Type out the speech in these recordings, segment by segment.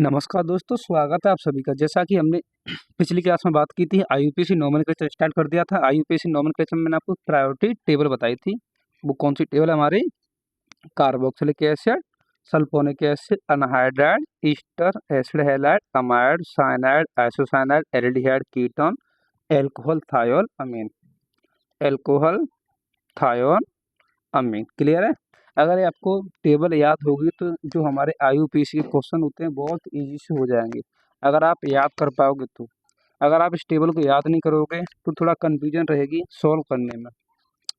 नमस्कार दोस्तों, स्वागत है आप सभी का। जैसा कि हमने पिछली क्लास में बात की थी, आईयूपीएसी नोमेनक्लेचर स्टार्ट कर दिया था। आईयूपीएसी नोमेनक्लेचर में मैंने आपको प्रायोरिटी टेबल बताई थी। वो कौन सी टेबल है हमारी? Carboxylic acid, sulphonic acid, anhydride, ester, acid halide, amide, cyanide, isocyanide, aldehyde, ketone, alcohol, thiol, amine. Alcohol, thione, amine. Clear है? अगर ये आपको टेबल याद होगी तो जो हमारे आईयूपीएसी के क्वेश्चन होते हैं बहुत इजी से हो जाएंगे, अगर आप याद कर पाओगे तो। अगर आप इस टेबल को याद नहीं करोगे तो थोड़ा कन्फ्यूजन रहेगी सॉल्व करने में।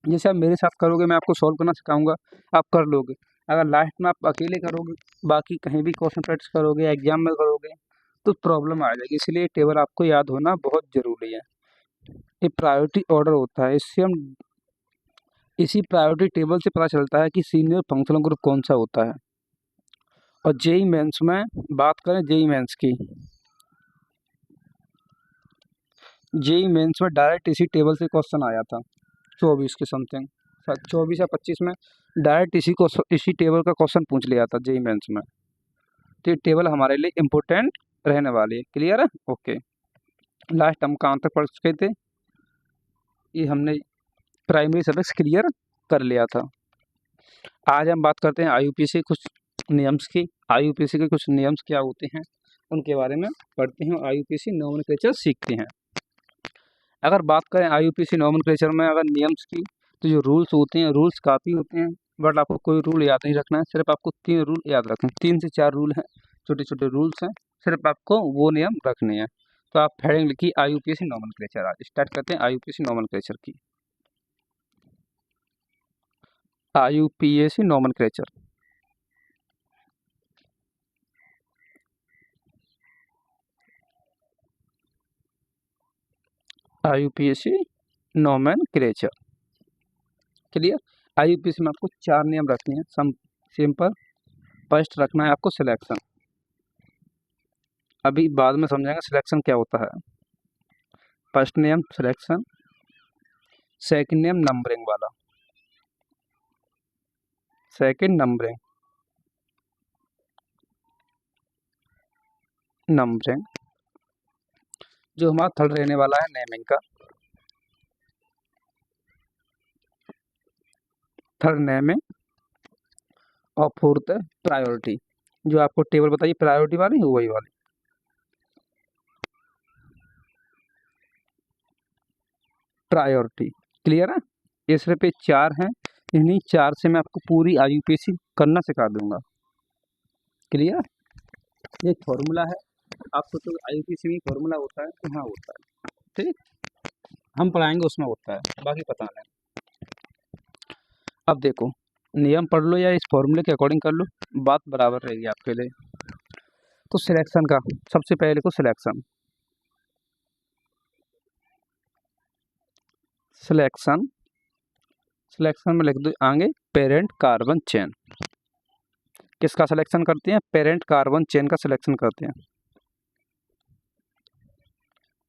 जैसे आप मेरे साथ करोगे, मैं आपको सॉल्व करना सिखाऊंगा, आप कर लोगे। अगर लास्ट में आप अकेले करोगे, बाकी कहीं भी क्वेश्चन प्रैक्टिस करोगे, एग्जाम में करोगे, तो प्रॉब्लम आ जाएगी। इसलिए टेबल आपको याद होना बहुत ज़रूरी है। ये प्रायोरिटी ऑर्डर होता है, इससे हम इसी प्रायोरिटी टेबल से पता चलता है कि सीनियर फंक्शनल ग्रुप कौन सा होता है। और जेई मेंस में बात करें, जेई मेंस की, जेई मेंस में डायरेक्ट इसी टेबल से क्वेश्चन आया था 24 के समथिंग, शायद 24 या 25 में डायरेक्ट इसी टेबल का क्वेश्चन पूछ लिया था जेई मेंस में। तो ये टेबल हमारे लिए इम्पोर्टेंट रहने वाली है। क्लियर है? ओके। लास्ट हम कहाँ तक पढ़ चुके थे? ये हमने प्राइमरी सब्जेक्ट्स क्लियर कर लिया था। आज हम बात करते हैं आईयूपीएसी कुछ नियम्स की। आईयूपीएसी के कुछ नियम्स क्या होते हैं उनके बारे में पढ़ते हैं, आईयूपीएसी नोमेनक्लेचर सीखते हैं। अगर बात करें आईयूपीएसी नोमेनक्लेचर में अगर नियम्स की, तो जो रूल्स होते हैं, रूल्स काफ़ी होते हैं, बट आपको कोई रूल याद नहीं रखना है। सिर्फ आपको 3 रूल याद रखने हैं, 3 से 4 रूल हैं, छोटे छोटे रूल्स हैं, सिर्फ आपको वो नियम रखने हैं। तो आप हेडिंग लिखिए आईयूपीएसी नोमेनक्लेचर। आज स्टार्ट करते हैं आईयूपीएसी नोमेनक्लेचर की। IUPAC nomenclature, IUPAC nomenclature. Clear? IUPAC में आपको 4 नियम रखने हैं। सिंपल। फर्स्ट रखना है आपको सिलेक्शन। अभी बाद में समझाएंगे सिलेक्शन क्या होता है। फर्स्ट नियम सिलेक्शन। सेकंड नियम नंबरिंग वाला, सेकंड नंबरिंग, नंबरिंग। जो हमारा थर्ड रहने वाला है नेमिंग का, थर्ड नेमिंग। और फोर्थ है प्रायोरिटी। जो आपको टेबल बताइए प्रायोरिटी वाली है वही वाली। प्रायोरिटी। क्लियर है? ये सिर्फ ये 4 हैं, इन्हीं 4 से मैं आपको पूरी आईयूपीएसी करना सिखा दूंगा। क्लियर? ये फॉर्मूला है, आपको तो आईयूपीएसी में फॉर्मूला होता है तो हाँ होता है। ठीक, हम पढ़ाएंगे उसमें होता है, बाकी पता नहीं। अब देखो, नियम पढ़ लो या इस फॉर्मूले के अकॉर्डिंग कर लो, बात बराबर रहेगी आपके लिए। तो सिलेक्शन का सबसे पहले को सिलेक्शन, सिलेक्शन, सिलेक्शन में लिख दो आगे पेरेंट कार्बन चेन। किसका सिलेक्शन करते हैं? पेरेंट कार्बन चेन का सिलेक्शन करते हैं।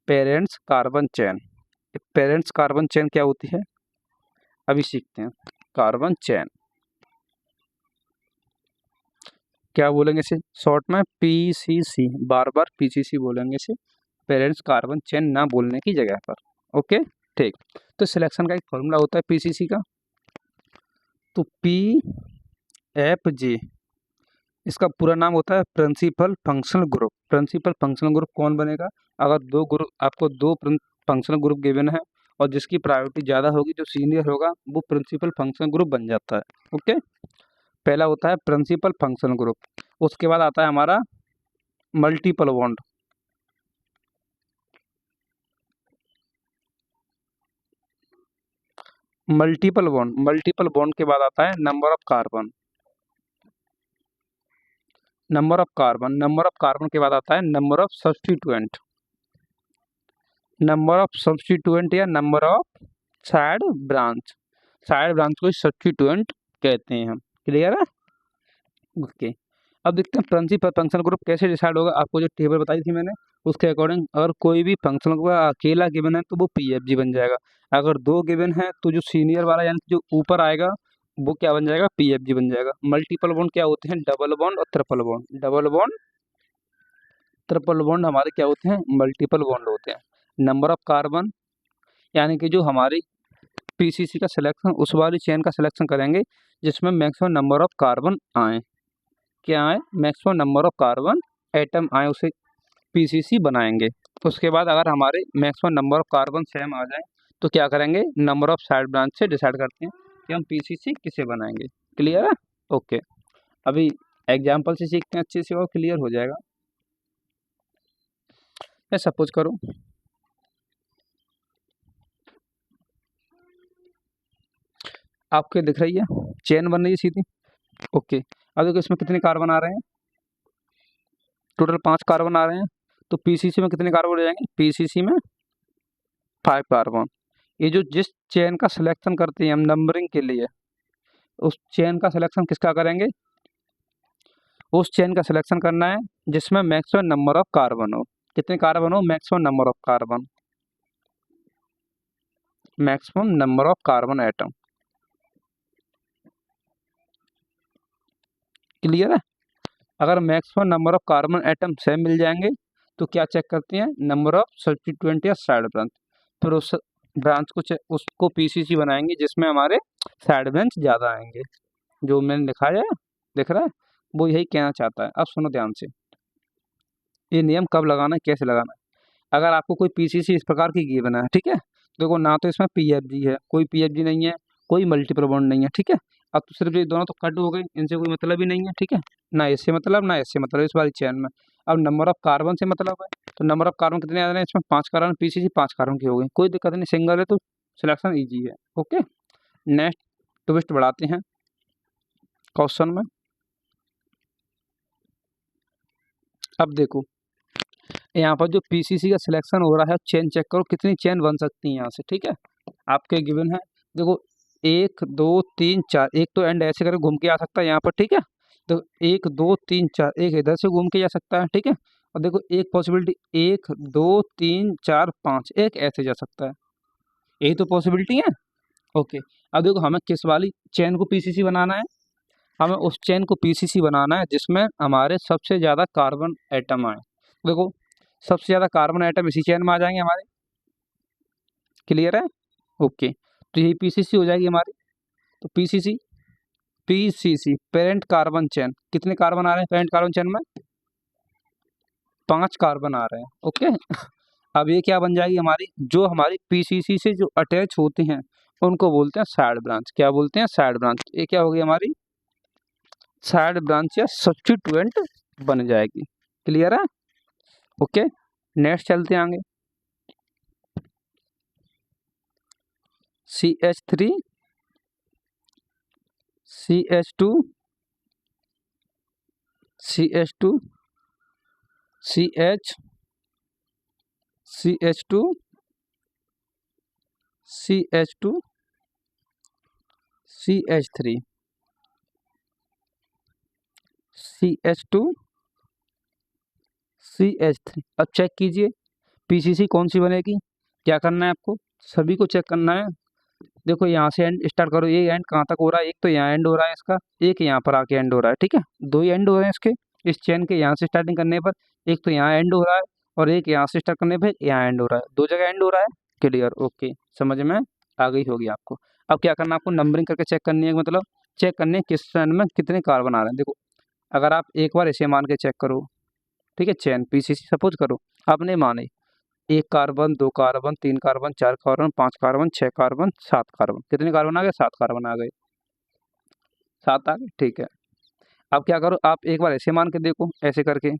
Parents carbon chain. Parents carbon chain क्या होती है अभी सीखते हैं। कार्बन चेन क्या बोलेंगे इसे शॉर्ट में? पीसीसी, बार बार पीसीसी बोलेंगे इसे, पेरेंट्स कार्बन चेन ना बोलने की जगह पर। ओके, ठीक। तो सिलेक्शन का एक फॉर्मूला होता है पीसीसी का, तो पी एफ जे, इसका पूरा नाम होता है principal functional group. Principal functional group कौन बनेगा? अगर दो ग्रुप, आपको 2 फंक्शनल ग्रुप गिवन है और जिसकी प्रायोरिटी ज़्यादा होगी, जो सीनियर होगा, वो प्रिंसिपल फंक्शनल ग्रुप बन जाता है। ओके, पहला होता है प्रिंसिपल फंक्शनल ग्रुप, उसके बाद आता है हमारा multiple bond, multiple bond, multiple bond के बाद आता है number of carbon, number of carbon, number of carbon के बाद आता है number of substituent, number of substituent या number of side branch, side branch को सब्स्टिट्यूएंट कहते हैं हम। क्लियर है? ओके। अब देखते हैं प्रिंसिपल फंक्शनल ग्रुप कैसे डिसाइड होगा। आपको जो टेबल बताई थी मैंने उसके अकॉर्डिंग, अगर कोई भी फंक्शनल ग्रुप अकेला गिवन है तो वो पीएफजी बन जाएगा। अगर 2 गिवन है तो जो सीनियर वाला यानी जो ऊपर आएगा वो क्या बन जाएगा? पीएफजी बन जाएगा। मल्टीपल बॉन्ड क्या होते हैं? डबल बॉन्ड और triple bond, double bond triple bond हमारे क्या होते हैं, मल्टीपल बॉन्ड होते हैं। नंबर ऑफ कार्बन यानी कि जो हमारी पीसीसी का सिलेक्शन, उस वाली चेन का सिलेक्शन करेंगे जिसमें मैक्सिमम नंबर ऑफ कार्बन आए, क्या आए, maximum number of carbon atom आए, उसे पीसीसी बनाएंगे। उसके बाद अगर हमारे maximum number of carbon same आ जाए तो क्या करेंगे, नंबर ऑफ साइड ब्रांच से डिसाइड करते हैं कि हम पीसीसी किसे बनाएंगे। क्लियर है? ओके, अभी एग्जाम्पल से सीखते हैं अच्छे से और क्लियर हो जाएगा। मैं सपोज करूं आपके दिख रही है चेन बन रही है सीधी। ओके, अब देखो इसमें कितने कार्बन आ रहे हैं, टोटल 5 कार्बन आ रहे हैं। तो पीसीसी में कितने कार्बन हो जाएंगे, पीसीसी में 5 कार्बन। ये जो जिस चेन का सिलेक्शन करते हैं हम नंबरिंग के लिए, उस चेन का सिलेक्शन किसका करेंगे, उस चेन का सिलेक्शन करना है जिसमें मैक्सिमम नंबर ऑफ कार्बन हो। कितने कार्बन हो, maximum number of carbon, maximum number of carbon atom. Clear है? अगर maximum number of carbon atom same मिल जाएंगे तो क्या चेक करते हैं, नंबर ऑफ सब्स्टिट्यूएंट या साइड ब्रांच। फिर उस ब्रांच को उसको पीसीसी बनाएंगे जिसमें हमारे साइड ब्रांच ज़्यादा आएंगे। जो मैंने दिखाया है, दिख रहा है, वो यही कहना चाहता है। अब सुनो ध्यान से, ये नियम कब लगाना है, कैसे लगाना है। अगर आपको कोई पीसीसी इस प्रकार की गिवन है, ठीक है, देखो ना तो इसमें पीएफजी है, कोई पीएफजी नहीं है, कोई मल्टीपल बॉन्ड नहीं है, ठीक है। अब तो सिर्फ ये दोनों तो कट हो गए, इनसे कोई मतलब ही नहीं है, ठीक है, ना इससे मतलब ना इससे मतलब इस वाली चेन में। अब नंबर ऑफ कार्बन से मतलब है, तो नंबर ऑफ कार्बन कितने आ रहे हैं इसमें, 5 कार्बन, पीसीसी 5 कार्बन की हो गई, कोई दिक्कत नहीं, सिंगल है तो सिलेक्शन ईजी है। ओके, नेक्स्ट ट्विस्ट बढ़ाते हैं क्वेश्चन में। अब देखो यहाँ पर जो पीसीसी का सिलेक्शन हो रहा है, चेन चेक करो कितनी चेन बन सकती है यहाँ से, ठीक है। आपके गिवन है, देखो 1 2 3 4, एक तो एंड ऐसे करके घूम के आ सकता है यहाँ पर, ठीक है। तो 1 2 3 4, एक इधर से घूम के जा सकता है, ठीक है। और देखो एक पॉसिबिलिटी 1 2 3 4 5, एक ऐसे जा सकता है, यही तो पॉसिबिलिटी है। ओके, अब देखो हमें किस वाली चेन को पीसीसी बनाना है, हमें उस चेन को पीसीसी बनाना है जिसमें हमारे सबसे ज़्यादा कार्बन एटम आए। देखो सबसे ज़्यादा कार्बन आइटम इसी चेन में आ जाएंगे हमारे। क्लियर है? ओके, तो यही पीसीसी हो जाएगी हमारी। तो PCC, PCC parent carbon chain, कितने कार्बन आ रहे हैं पेरेंट कार्बन चेन में, 5 कार्बन आ रहे हैं। ओके, अब ये क्या बन जाएगी हमारी, जो हमारी पीसीसी से जो अटैच होते हैं उनको बोलते हैं साइड ब्रांच। क्या बोलते हैं, साइड ब्रांच। ये क्या होगी हमारी, साइड ब्रांच या सब्स्टिट्यूएंट बन जाएगी। क्लियर है? ओके, नेक्स्ट चलते हैं आगे। CH3 CH2 CH2 CH CH2 CH2 CH3 CH2 CH3। अब चेक कीजिए पीसीसी कौन सी बनेगी। क्या करना है आपको, सभी को चेक करना है। देखो यहाँ से एंड स्टार्ट करो, ये एंड कहाँ तक हो रहा है, एक तो यहाँ एंड हो रहा है इसका, एक यहाँ पर आके एंड हो रहा है, ठीक है। 2 ही एंड हो रहे हैं इसके, इस चेन के यहाँ से स्टार्टिंग करने पर, एक तो यहाँ एंड हो रहा है और एक यहाँ से स्टार्ट करने पर यहाँ एंड हो रहा है, 2 जगह एंड हो रहा है। क्लियर? ओके, समझ में आ गई होगी आपको। अब क्या करना है आपको, नंबरिंग करके चेक करनी है, मतलब चेक करने किस चेन में कितने कार्बन आ रहे हैं। देखो अगर आप एक बार ऐसे मान के चेक करो, ठीक है, चेन पीसीसी सपोज करो, आपने माने 1 carbon 2 carbon 3 carbon 4 carbon 5 carbon 6 carbon 7 carbon, कितने कार्बन आ गए, 7 कार्बन आ गए, 7 आ गए, ठीक है। अब क्या करो, आप एक बार ऐसे मान के देखो, ऐसे करके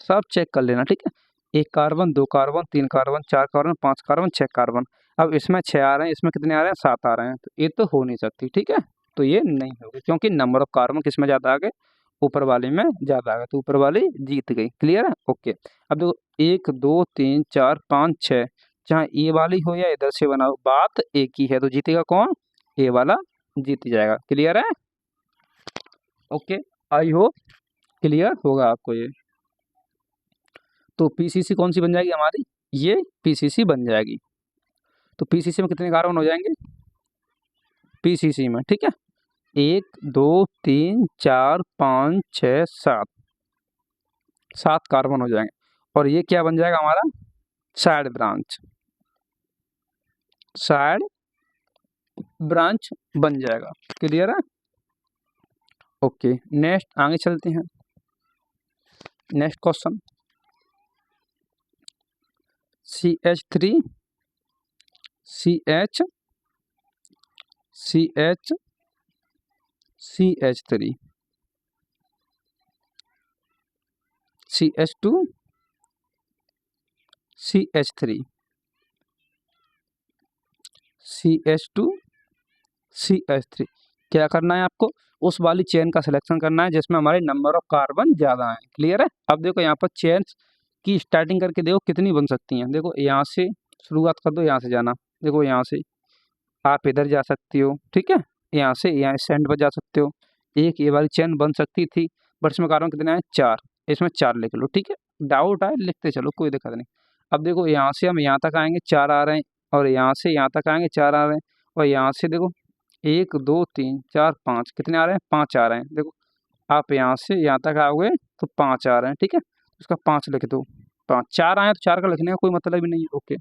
सब चेक कर लेना, ठीक है। 1 carbon 2 carbon 3 carbon 4 carbon 5 carbon 6 carbon, अब इसमें 6 आ रहे हैं, इसमें कितने आ रहे हैं, 7 आ रहे हैं, तो ये तो हो नहीं सकती, ठीक है। तो ये नहीं होगी क्योंकि नंबर ऑफ कार्बन किस में ज़्यादा आ गए, ऊपर वाले में ज़्यादा आ गए, तो ऊपर वाली जीत गई। क्लियर है? ओके, अब देखो 1 2 3 4 5 6, चाहे ये वाली हो या इधर से बनाओ, बात एक ही है, तो जीतेगा कौन, ये वाला जीत जाएगा। क्लियर है? ओके, आई होप क्लियर होगा आपको ये। तो पीसीसी कौन सी बन जाएगी हमारी, ये पीसीसी बन जाएगी। तो पीसीसी में कितने कार्बन हो जाएंगे, पीसीसी में, ठीक है, 1 2 3 4 5 6 7, 7 कार्बन हो जाएंगे और ये क्या बन जाएगा हमारा साइड ब्रांच बन जाएगा। क्लियर है? ओके, नेक्स्ट आगे चलते हैं। Next question, CH3 CH CH CH3 CH2 CH3 CH2 CH3। क्या करना है आपको? उस वाली चेन का सिलेक्शन करना है जिसमें हमारे नंबर ऑफ कार्बन ज़्यादा है। क्लियर है? अब देखो यहाँ पर चेन की स्टार्टिंग करके देखो कितनी बन सकती हैं। देखो यहाँ से शुरुआत कर दो, यहाँ से जाना। देखो यहाँ से आप इधर जा सकती हो, ठीक है, यहाँ से यहाँ इस एंड पर जा सकते हो। एक ये वाली चेन बन सकती थी, बट इसमें कार्बन कितने आए? 4। इसमें 4 लिख लो, ठीक है। डाउट आए लिखते चलो, कोई दिक्कत नहीं। अब देखो यहाँ से हम यहाँ तक आएंगे 4 आ रहे हैं, और यहाँ से यहाँ तक आएंगे 4 आ रहे हैं, और यहाँ से देखो 1 2 3 4 5 कितने आ रहे हैं? 5 आ रहे हैं। देखो आप यहाँ से यहाँ तक आओगे तो 5 आ रहे हैं, ठीक है, उसका 5 लिख दो। 5 4 आए हैं तो 4 का लिखने का कोई मतलब ही नहीं है। ओके,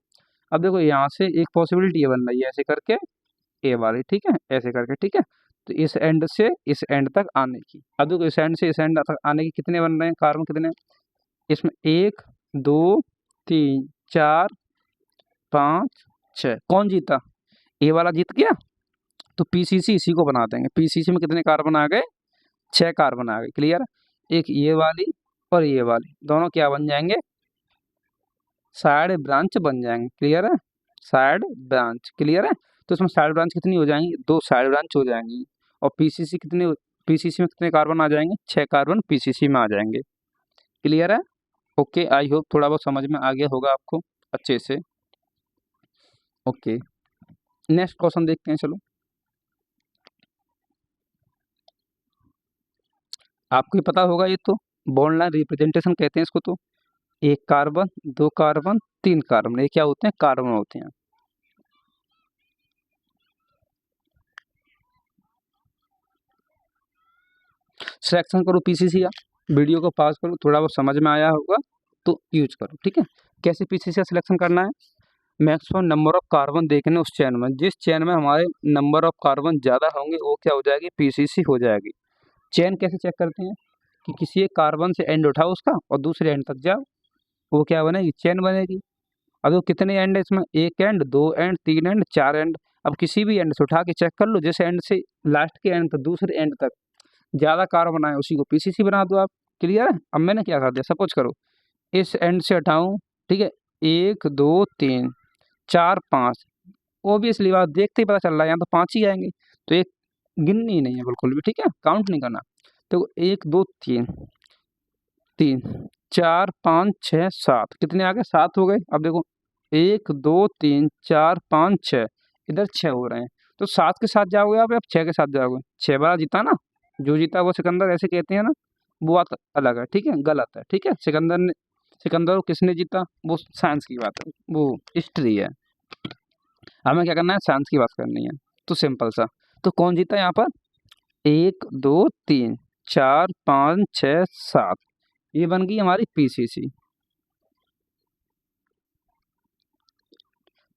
अब देखो यहाँ से एक पॉसिबिलिटी ये बन रही है ऐसे करके, ए वाली, ठीक है, ऐसे करके, ठीक है। तो इस एंड से इस एंड तक आने की, अब देखो इस एंड से इस एंड तक आने की कितने बन रहे हैं कार्बन? कितने? इसमें 1 2 3 4 5 6। कौन जीता? ए वाला जीत गया। तो पीसीसी इसी को बना देंगे। पीसीसी में कितने कार्बन आ गए? 6 कार्बन आ गए। क्लियर? एक ये वाली और ये वाली दोनों क्या बन जाएंगे? साइड ब्रांच बन जाएंगे। क्लियर है? Side branch. क्लियर है? तो इसमें साइड ब्रांच कितनी हो जाएंगी? 2 साइड ब्रांच हो जाएंगी। और पीसीसी में कितने कार्बन आ जाएंगे? 6 कार्बन पीसीसी में आ जाएंगे। क्लियर है? ओके, आई होप थोड़ा बहुत समझ में आ गया होगा आपको अच्छे से। ओके, नेक्स्ट क्वेश्चन देखते हैं। चलो, आपको ये पता होगा, ये तो बॉन्ड लाइन रिप्रेजेंटेशन कहते हैं इसको। तो 1 कार्बन 2 कार्बन 3 कार्बन, ये क्या होते हैं? कार्बन होते हैं। सिलेक्शन करो पीसीसी का, वीडियो को पॉज करो, थोड़ा बहुत समझ में आया होगा तो यूज करो, ठीक है। कैसे पीसीसी का सिलेक्शन करना है? मैक्सिमम नंबर ऑफ कार्बन देखने उस चेन में, जिस चेन में हमारे नंबर ऑफ कार्बन ज़्यादा होंगे वो क्या हो जाएगी? पीसीसी हो जाएगी। चेन कैसे चेक करते हैं? कि किसी एक कार्बन से एंड उठाओ उसका और दूसरे एंड तक जाओ, वो क्या बनेगी? चेन बनेगी। अब वो कितने एंड है इसमें? 1 एंड 2 एंड 3 एंड 4 एंड। अब किसी भी एंड से उठा के चेक कर लो, जिस एंड से लास्ट के एंड तक दूसरे एंड तक ज़्यादा कार्बन आए उसी को पीसीसी बना दो आप। क्लियर है? अब मैंने क्या कर दिया, सपोज करो इस एंड से हटाऊं, ठीक है, 1 2 3 4 5। ओबियसली बात, देखते ही पता चल रहा है यहाँ तो 5 ही आएंगे, तो एक गिननी ही नहीं है बिल्कुल भी, ठीक है, काउंट नहीं करना। तो 1 2 3 3 4 5 6 7 कितने आ गए? 7 हो गए। अब देखो 1 2 3 4 5 6, इधर 6 हो रहे हैं, तो 7 के साथ जाओगे आप या 6 के साथ जाओगे? 6 बार जीता ना, जो जीता वो सिकंदर, ऐसे कहते हैं ना, वो बात अलग है, ठीक है, गलत है, ठीक है। सिकंदर को किसने जीता? वो साइंस की बात है, वो हिस्ट्री है। हमें क्या करना है? साइंस की बात करनी है। तो सिंपल सा, तो कौन जीता यहाँ पर? 1 2 3 4 5 6 7, ये बन गई हमारी पीसीसी।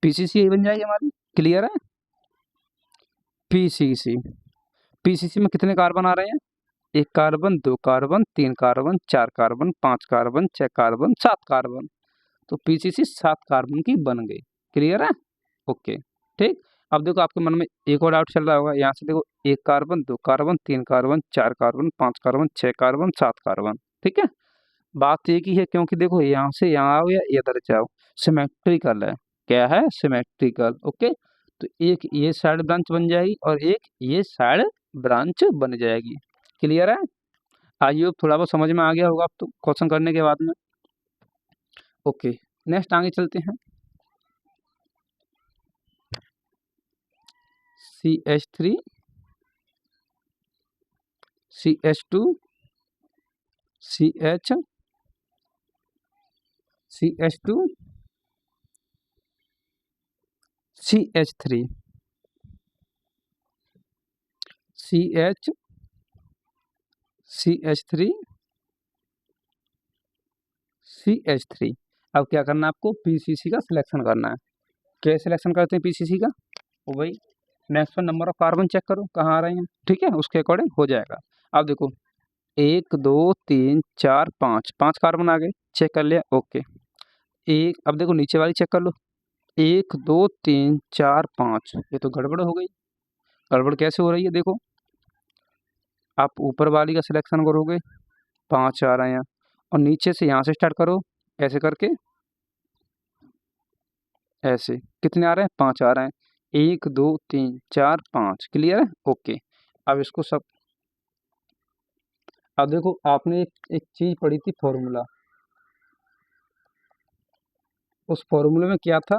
पीसीसी यही बन जाएगी हमारी। क्लियर है? पीसीसी। पीसीसी में कितने कार्बन आ रहे हैं? 1 carbon 2 carbon 3 carbon 4 carbon 5 carbon 6 carbon 7 carbon. तो पीसीसी 7 कार्बन की बन गई। क्लियर है? ओके, ठीक। अब देखो आपके मन में एक और डाउट चल रहा होगा, यहाँ से देखो 1 carbon 2 carbon 3 carbon 4 carbon 5 carbon 6 carbon 7 carbon, ठीक है। बात एक ही है, क्योंकि देखो यहाँ से यहाँ आओ या इधर जाओ, सिमेट्रिकल है। क्या है? सिमेट्रिकल। ओके, तो एक ये साइड ब्रांच बन जाएगी और एक ये साइड ब्रांच बन जाएगी। क्लियर है? आई होप थोड़ा बहुत समझ में आ गया होगा अब तो क्वेश्चन करने के बाद में। ओके, नेक्स्ट आगे चलते हैं। CH3 CH2 CH CH2 CH3 CH CH3 CH3। अब क्या करना है आपको, PCC का सिलेक्शन करना है। कैसे सिलेक्शन करते हैं PCC का, वो भाई नेक्स्ट पर नंबर ऑफ कार्बन चेक करो कहाँ आ रहे हैं, ठीक है, उसके अकॉर्डिंग हो जाएगा। अब देखो 1 2 3 4 5, 5 कार्बन आ गए, चेक कर लिया, ओके। एक अब देखो नीचे वाली चेक कर लो, 1 2 3 4 5, ये तो गड़बड़ हो गई। गड़बड़ कैसे हो रही है, देखो आप ऊपर वाली का सिलेक्शन करोगे 5 आ रहे हैं, और नीचे से यहाँ से स्टार्ट करो ऐसे करके, ऐसे कितने आ रहे हैं, 5 आ रहे हैं, 1 2 3 4 5, क्लियर है, ओके। अब इसको सब, अब देखो आपने एक चीज पढ़ी थी फॉर्मूला, उस फॉर्मूले में क्या था,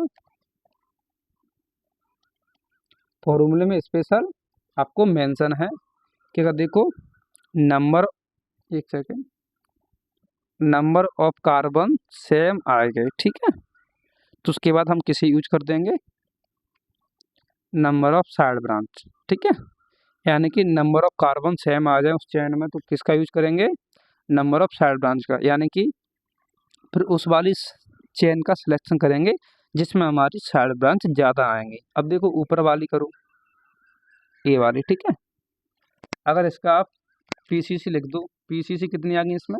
फॉर्मूले में स्पेशल आपको मेंशन है कि अगर देखो नंबर, एक second, number of carbon same आएंगे, ठीक है, तो उसके बाद हम किसे यूज कर देंगे, नंबर ऑफ साइड ब्रांच, ठीक है, यानी कि नंबर ऑफ कार्बन सेम आ जाए उस चेन में तो किसका यूज करेंगे, नंबर ऑफ साइड ब्रांच का, यानी कि फिर उस वाली चेन का सिलेक्शन करेंगे जिसमें हमारी साइड ब्रांच ज़्यादा आएंगे। अब देखो ऊपर वाली करो, ये वाली, ठीक है, अगर इसका आप PCC लिख दो, PCC कितनी आ गई इसमें,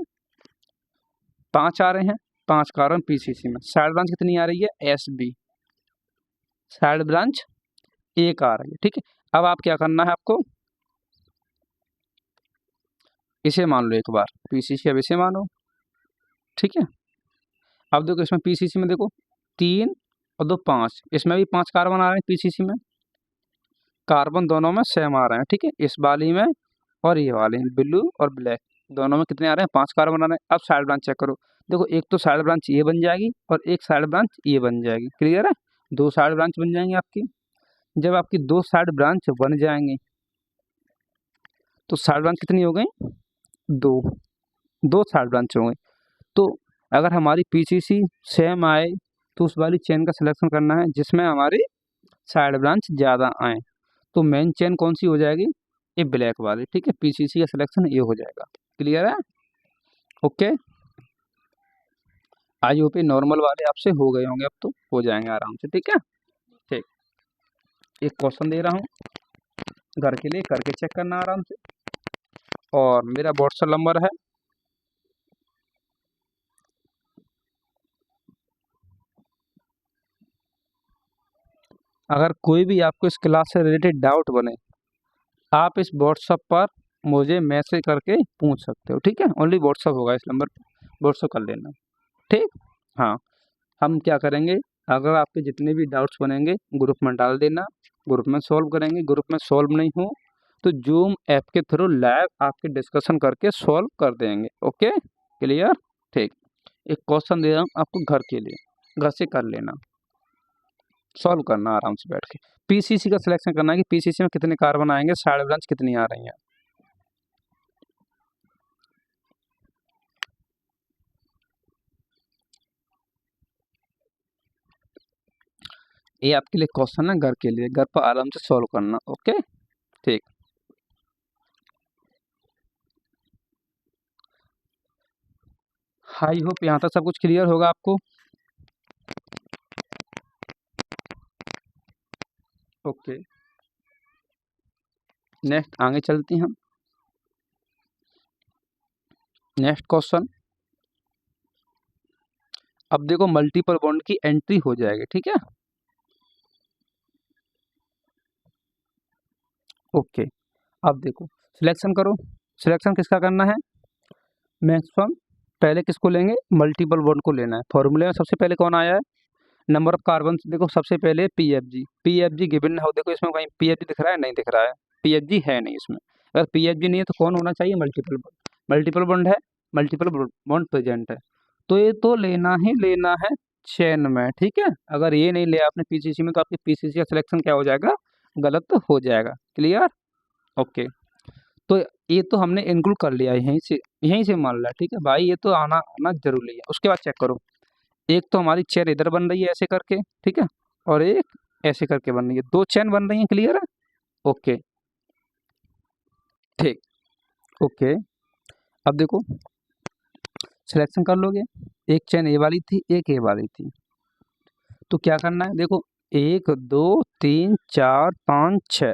5 आ रहे हैं, 5 कार्बन PCC में, साइड ब्रांच कितनी आ रही है, SB, साइड ब्रांच 1 आ रही है, ठीक है। अब आप क्या करना है आपको, इसे मान लो एक बार, PCC अब इसे मानो, ठीक है। अब देखो इसमें PCC में देखो 3 और 2 5, इसमें भी 5 कार्बन आ रहे हैं PCC में, कार्बन दोनों में सेम आ रहे हैं, ठीक है, इस वाली में और ये वाले में, ब्लू और ब्लैक दोनों में कितने आ रहे हैं, 5 कार्बन आ रहे हैं। अब साइड ब्रांच चेक करो, देखो एक तो साइड ब्रांच ये बन जाएगी और एक साइड ब्रांच ये बन जाएगी, क्लियर है, 2 साइड ब्रांच बन जाएंगी आपकी। जब आपकी 2 साइड ब्रांच बन जाएंगी तो साइड ब्रांच कितनी हो गई, 2, 2 साइड ब्रांच हो गई। तो अगर हमारी PCC सेम आए तो उस वाली चेन का सिलेक्शन करना है जिसमें हमारी साइड ब्रांच ज़्यादा आए, तो मेन चेन कौन सी हो जाएगी, ये ब्लैक वाली, ठीक है, PCC का सिलेक्शन ये हो जाएगा, क्लियर है, ओके। आई होप नॉर्मल वाले आपसे हो गए होंगे, अब तो हो जाएंगे आराम से, ठीक है, ठीक। एक क्वेश्चन दे रहा हूँ घर के लिए, करके चेक करना आराम से, और मेरा व्हाट्सएप नंबर है, अगर कोई भी आपको इस क्लास से रिलेटेड डाउट बने आप इस व्हाट्सएप पर मुझे मैसेज करके पूछ सकते हो, ठीक है, ओनली व्हाट्सएप होगा इस नंबर पर, व्हाट्सएप कर लेना, ठीक। हाँ, हम क्या करेंगे, अगर आपके जितने भी डाउट्स बनेंगे ग्रुप में डाल देना, ग्रुप में सॉल्व करेंगे, ग्रुप में सॉल्व नहीं हो तो जूम ऐप के थ्रू लाइव आपके डिस्कशन करके सॉल्व कर देंगे, ओके, क्लियर, ठीक। एक क्वेश्चन दे रहा हूँ आपको घर के लिए, घर से कर लेना, सॉल्व करना आराम से बैठ के। PCC का सिलेक्शन करना है कि PCC में कितने कार्बन आएंगे, साइड ब्रांच कितनी आ रही हैं। ये आपके लिए क्वेश्चन है घर के लिए, घर पर आराम से सॉल्व करना, ओके, ठीक। आई होप यहाँ तक सब कुछ क्लियर होगा आपको, ओके। नेक्स्ट आगे चलते हैं हम, नेक्स्ट क्वेश्चन। अब देखो मल्टीपल बॉन्ड की एंट्री हो जाएगी, ठीक है, ओके। अब देखो सिलेक्शन करो, सिलेक्शन किसका करना है, मैक्सिमम, पहले किसको लेंगे, मल्टीपल बॉन्ड को लेना है। फॉर्मूले में सबसे पहले कौन आया है, नंबर ऑफ कार्बन, देखो सबसे पहले PFG, PFG गिवन हो, देखो इसमें कहीं PFG दिख रहा है, नहीं दिख रहा है, PFG है नहीं इसमें, अगर PFG नहीं है तो कौन होना चाहिए, मल्टीपल बॉन्ड, मल्टीपल बॉन्ड है, मल्टीपल बॉन्ड प्रेजेंट है, तो ये तो लेना ही लेना है चेन में, ठीक है, अगर ये नहीं लिया आपने PCC में तो आपकी PCC का सिलेक्शन क्या हो जाएगा, गलत हो जाएगा, क्लियर, ओके। तो ये तो हमने इंक्लूड कर लिया है, यहीं से मान लिया, ठीक है भाई, ये तो आना आना जरूरी है। उसके बाद चेक करो, एक तो हमारी चेन इधर बन रही है ऐसे करके, ठीक है, और एक ऐसे करके बन रही है, 2 चेन बन रही है, क्लियर है, ओके, ठीक, ओके। अब देखो सिलेक्शन कर लोगे। एक चेन ए वाली थी, एक ए वाली थी। तो क्या करना है, देखो 1 2 3 4 5 6।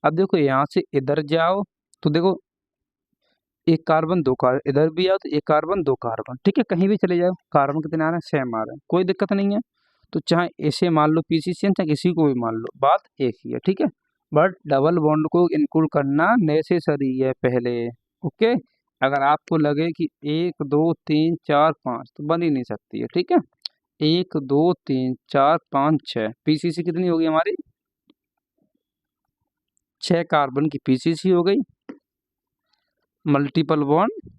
अब देखो यहाँ से इधर जाओ तो देखो एक कार्बन दो कार्बन, इधर भी आओ तो एक कार्बन दो कार्बन, ठीक है। कहीं भी चले जाओ कार्बन कितने आ रहे हैं, सेम आ रहे हैं, कोई दिक्कत नहीं है। तो चाहे ऐसे मान लो पीसीसीएन, चाहे किसी को भी मान लो, बात एक ही है, ठीक है। बट डबल बॉन्ड को इंक्लूड करना नेसेसरी है पहले। ओके, अगर आपको लगे कि 1 2 3 4 5 तो बन ही नहीं सकती है, ठीक है। 1 2 3 4 5 6 पीसीसी कितनी होगी हमारी, 6 कार्बन की पीसीसी हो गई। मल्टीपल बॉन्ड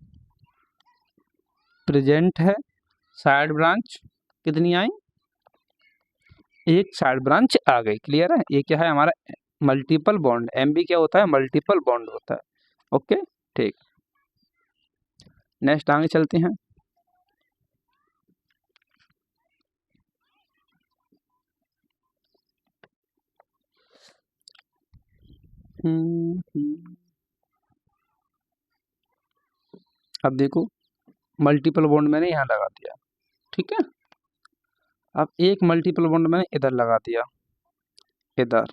प्रेजेंट है। साइड ब्रांच कितनी आई, एक साइड ब्रांच आ गई। क्लियर है, ये क्या है हमारा मल्टीपल बॉन्ड। एमबी क्या होता है, मल्टीपल बॉन्ड होता है। ओके ठीक, नेक्स्ट आगे चलते हैं। अब देखो मल्टीपल बॉन्ड मैंने यहाँ लगा दिया, ठीक है। अब एक मल्टीपल बॉन्ड मैंने इधर लगा दिया, इधर।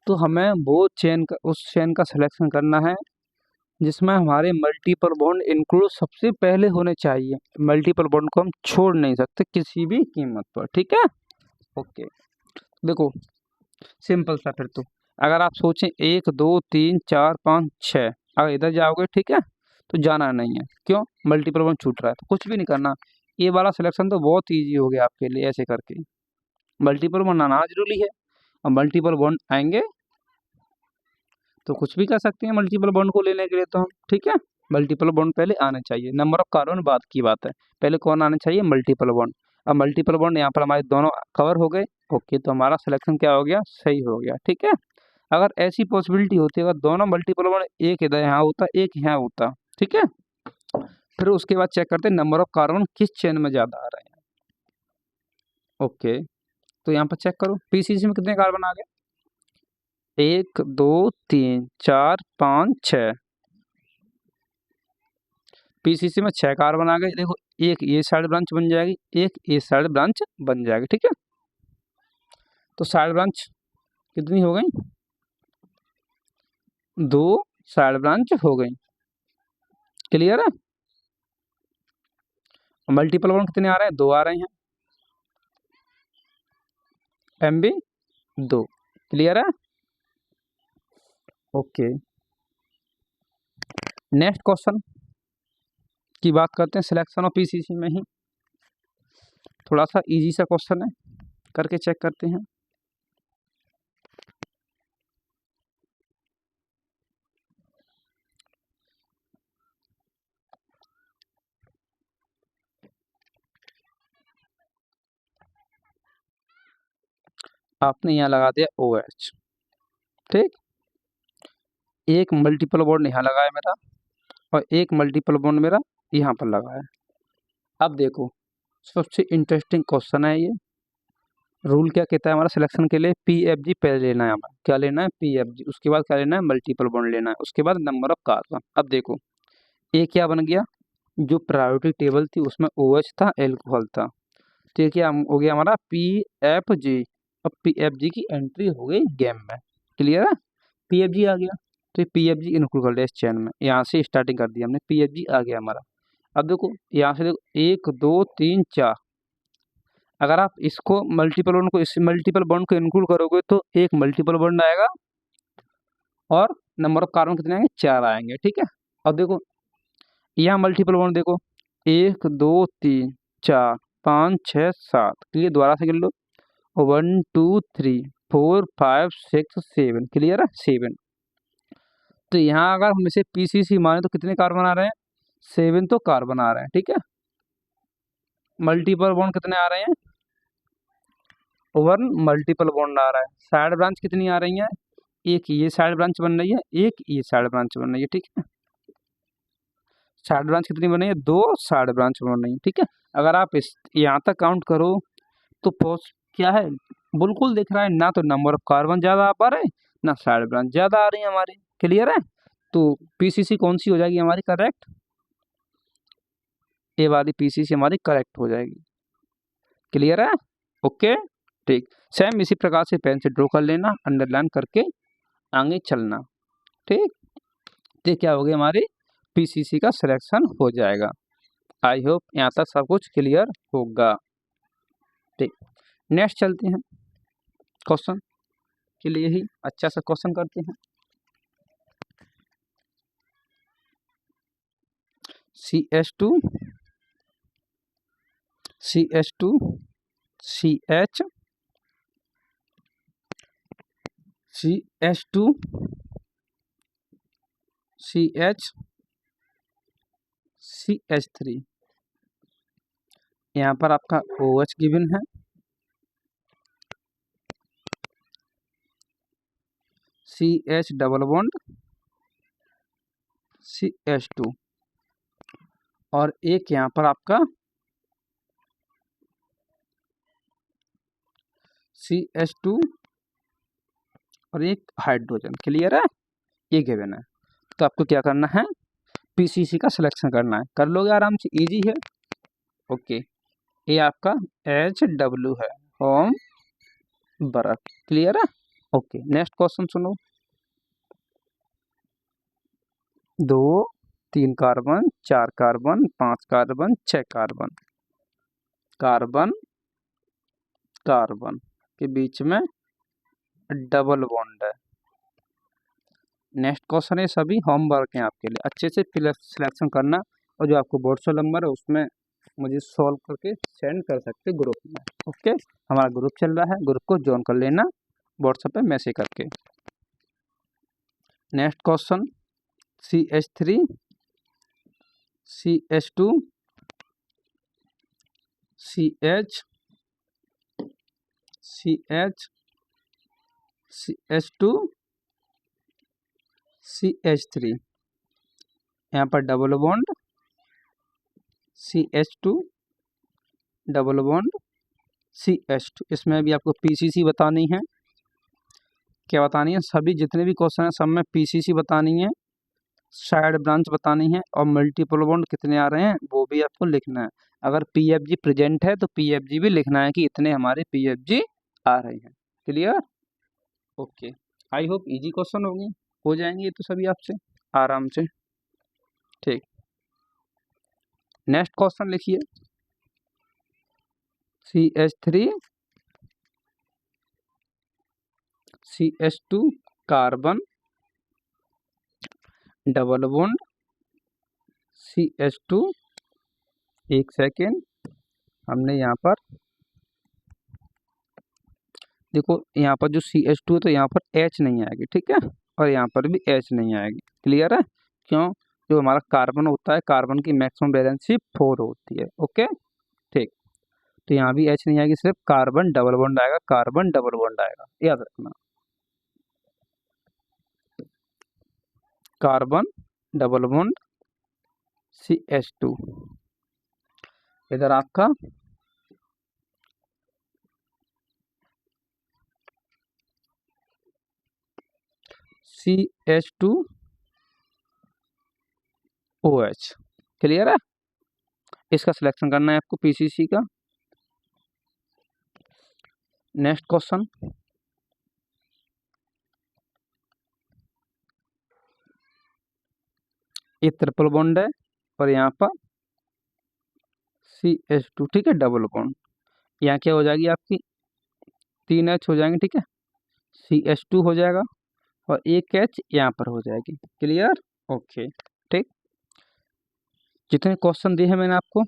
तो हमें वो चेन का, उस चेन का सिलेक्शन करना है जिसमें हमारे मल्टीपल बॉन्ड इंक्लूड सबसे पहले होने चाहिए। मल्टीपल बॉन्ड को हम छोड़ नहीं सकते किसी भी कीमत पर, ठीक है। ओके, देखो सिंपल सा फिर तो, अगर आप सोचें 1 2 3 4 5 6, अगर इधर जाओगे, ठीक है, तो जाना नहीं है। क्यों, मल्टीपल बॉन्ड छूट रहा है, तो कुछ भी नहीं करना। ये वाला सिलेक्शन तो बहुत ईजी हो गया आपके लिए, ऐसे करके मल्टीपल बॉन्ड आना जरूरी है। और मल्टीपल बॉन्ड आएंगे तो कुछ भी कर सकते हैं मल्टीपल बॉन्ड को लेने के लिए तो हम, ठीक है। मल्टीपल बॉन्ड पहले आने चाहिए, नंबर ऑफ कार्बन बाद की बात है, पहले कौन आने चाहिए, मल्टीपल बॉन्ड। अब मल्टीपल बॉन्ड यहाँ पर हमारे दोनों कवर हो गए। ओके, तो हमारा सिलेक्शन क्या हो गया, सही हो गया, ठीक है। अगर ऐसी पॉसिबिलिटी होती है, अगर दोनों मल्टीपल बॉन्ड, एक इधर यहाँ होता, एक यहाँ होता, ठीक है, फिर उसके बाद चेक करते हैं नंबर ऑफ कार्बन किस चेन में ज़्यादा आ रहे हैं। ओके, तो यहाँ पर चेक करो पीसीसी में कितने कार्बन आ गए, 1 2 3 4 5 6। पीसीसी में 6 कार्बन आ गए। देखो एक ये साइड ब्रांच बन जाएगी, एक ये साइड ब्रांच बन जाएगी, ठीक है। तो साइड ब्रांच कितनी हो गई, 2 साइड ब्रांच हो गई। क्लियर है, मल्टीपल बॉन्ड कितने आ रहे हैं, 2 आ रहे हैं, एमबी 2। क्लियर है, ओके। नेक्स्ट क्वेश्चन की बात करते हैं, सिलेक्शन ऑफ पीसीसी में ही थोड़ा सा इजी सा क्वेश्चन है, करके चेक करते हैं। आपने यहाँ लगा दिया OH, ठीक। एक मल्टीपल बॉन्ड यहाँ लगा है मेरा, और एक मल्टीपल बॉन्ड मेरा यहाँ पर लगा है। अब देखो सबसे इंटरेस्टिंग क्वेश्चन है ये। रूल क्या कहता है हमारा सिलेक्शन के लिए, PFG पहले लेना है हमें, क्या लेना है, PFG, उसके बाद क्या लेना है, मल्टीपल बॉन्ड लेना है, उसके बाद नंबर ऑफ कार्बन। अब देखो ये क्या बन गया, जो प्रायोरिटी टेबल थी उसमें OH था, एल्कोहल था, तो ये क्या हो गया हमारा PFG। अब PFG की एंट्री हो गई गेम में। क्लियर है, PFG आ गया, तो PFG इंक्लूड कर लिया इस चेन में। यहाँ से स्टार्टिंग कर दी हमने, PFG आ गया हमारा। अब देखो यहाँ से देखो 1 2 3 4, अगर आप इसको मल्टीपल बॉन्ड को इस मल्टीपल बॉन्ड को इंक्लूड करोगे तो एक मल्टीपल बॉन्ड आएगा और नंबर ऑफ कार्बन कितने आएंगे, 4 आएंगे, ठीक है। अब देखो यहाँ मल्टीपल बॉन्ड देखो 1 2 3 4 5 6 7, क्लियर, दोबारा से गिन लो, 1 2 3 4 5 6 7, क्लियर है, 7। तो यहाँ अगर हम इसे पीसीसी माने तो कितने कार्बन आ रहे हैं, 7 तो कार्बन आ रहे हैं, ठीक है। मल्टीपल बॉन्ड कितने आ रहे हैं, 1 मल्टीपल बॉन्ड आ रहा है। साइड ब्रांच कितनी आ रही है, एक ये साइड ब्रांच बन रही है, एक ये साइड ब्रांच बन रही है, ठीक है। साइड ब्रांच कितनी बन रही है, 2 साइड ब्रांच बन रही है, ठीक है। अगर आप इस यहाँ तक काउंट करो तो पोस्ट क्या है, बिल्कुल दिख रहा है, ना तो नंबर ऑफ कार्बन ज़्यादा आ पा रहे, ना साइड ब्रांच ज़्यादा आ रही है हमारी। क्लियर है, तो पीसीसी कौन सी हो जाएगी हमारी करेक्ट, ए वाली पीसीसी हमारी करेक्ट हो जाएगी। क्लियर है? ओके ठीक। सेम इसी प्रकार से पेन से ड्रॉ कर लेना, अंडरलाइन करके आगे चलना। ठीक, तो क्या हो गया, हमारी पीसीसी का सिलेक्शन हो जाएगा। आई होप यहाँ तक सब कुछ क्लियर होगा। ठीक, नेक्स्ट चलते हैं क्वेश्चन के लिए ही अच्छा सा क्वेश्चन करते हैं। CH2 CH2 CH CH2 CH CH3, यहाँ पर आपका OH गिवन है, CH डबल बॉन्ड CH2, और एक यहाँ पर आपका CH2 और एक हाइड्रोजन। क्लियर है? ये गिवन है, तो आपको क्या करना है, पीसीसी का सिलेक्शन करना है। कर लोगे आराम से, इजी है। ओके, ये आपका HW है, होम बर्फ। क्लियर है? ओके, नेक्स्ट क्वेश्चन सुनो। 2 3 carbon 4 carbon 5 carbon 6 carbon, carbon carbon के बीच में डबल बॉन्ड है। नेक्स्ट क्वेश्चन है, सभी होमवर्क है आपके लिए, अच्छे से सिलेक्शन करना, और जो आपको व्हाट्सएप नंबर है उसमें मुझे सॉल्व करके सेंड कर सकते ग्रुप में। ओके, हमारा ग्रुप चल रहा है, ग्रुप को ज्वाइन कर लेना व्हाट्सएप पे मैसेज करके। Next question, CH3 CH2 CH CH CH2 CH3, यहाँ पर double bond CH2 double bond CH2। इसमें भी आपको पीसीसी बतानी है। क्या बतानी है? सभी जितने भी क्वेश्चन है सब में पीसीसी बतानी है, साइड ब्रांच बतानी है, और मल्टीपल बॉन्ड कितने आ रहे हैं वो भी आपको लिखना है। अगर पीएफजी प्रेजेंट है तो पीएफजी भी लिखना है कि इतने हमारे पीएफजी आ रहे हैं। Clear? Okay, I hope easy question होंगे, हो जाएंगे ये तो सभी आपसे आराम से। ठीक, नेक्स्ट क्वेश्चन लिखिए। CH3 CH2 carbon double bond CH2। एक सेकेंड, हमने यहाँ पर देखो, यहाँ पर जो CH2 है तो यहाँ पर H नहीं आएगी, ठीक है, और यहाँ पर भी H नहीं आएगी। क्लियर है? क्यों? जो हमारा कार्बन होता है, कार्बन की मैक्सिमम वैलेंसी 4 होती है। ओके ठीक, तो यहाँ भी H नहीं आएगी, सिर्फ कार्बन डबल बॉन्ड आएगा, कार्बन डबल बॉन्ड आएगा, याद रखना। कार्बन डबल बॉन्ड CH2, इधर आपका CH2OH। क्लियर है? इसका सिलेक्शन करना है आपको पीसीसी का। नेक्स्ट क्वेश्चन, ये ट्रिपल बॉन्ड है और यहाँ पर CH2, ठीक है, डबल बॉन्ड। यहाँ क्या हो जाएगी आपकी, 3 H हो जाएंगे, ठीक है, CH2 हो जाएगा और एक H यहाँ पर हो जाएगी। क्लियर? ओके ठीक, जितने क्वेश्चन दिए हैं मैंने आपको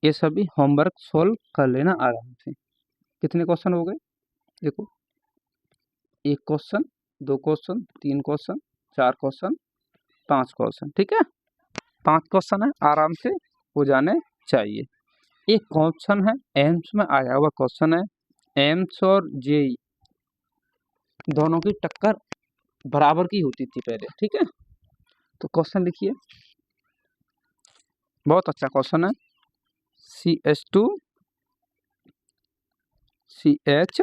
ये सभी होमवर्क सॉल्व कर लेना आराम से। कितने क्वेश्चन हो गए देखो, 1 question 2 question 3 question 4 question 5 question, ठीक है, 5 क्वेश्चन है, आराम से हो जाने चाहिए। एक क्वेश्चन है एम्स में आया हुआ क्वेश्चन है, एम्स और जेई दोनों की टक्कर बराबर की होती थी पहले, ठीक है, तो क्वेश्चन लिखिए, बहुत अच्छा क्वेश्चन है। CH2 CH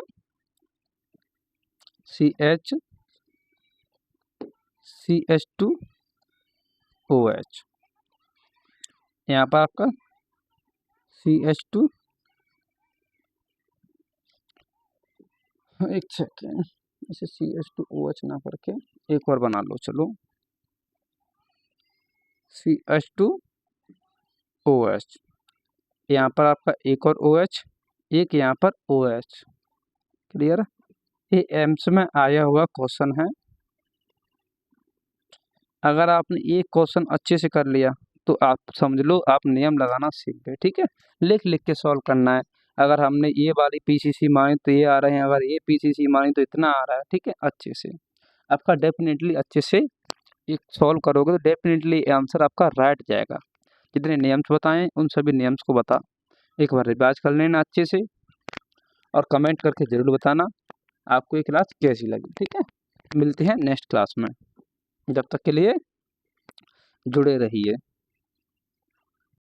CH CH2OH, यहाँ पर आपका CH2, एक सेकेंड, इसे CH2OH ना करके एक और बना लो। चलो CH2OH, यहाँ पर आपका एक और OH, एक यहाँ पर OH। क्लियर? ये एम्स में आया हुआ क्वेश्चन है। अगर आपने ये क्वेश्चन अच्छे से कर लिया तो आप समझ लो आप नियम लगाना सीख गए। ठीक है, लिख लिख के सॉल्व करना है। अगर हमने ये वाली पीसीसी मानी तो ये आ रहे हैं, अगर ये पीसीसी मानी तो इतना आ रहा है। ठीक है, अच्छे से आपका डेफिनेटली अच्छे से एक सॉल्व करोगे तो डेफिनेटली आंसर आपका राइट जाएगा। जितने नियम्स बताएं उन सभी नियम्स को बता एक बार रिवाइज कर लेना अच्छे से, और कमेंट करके ज़रूर बताना आपको ये क्लास कैसी लगी। ठीक है, मिलते हैं नेक्स्ट क्लास में, जब तक के लिए जुड़े रहिए।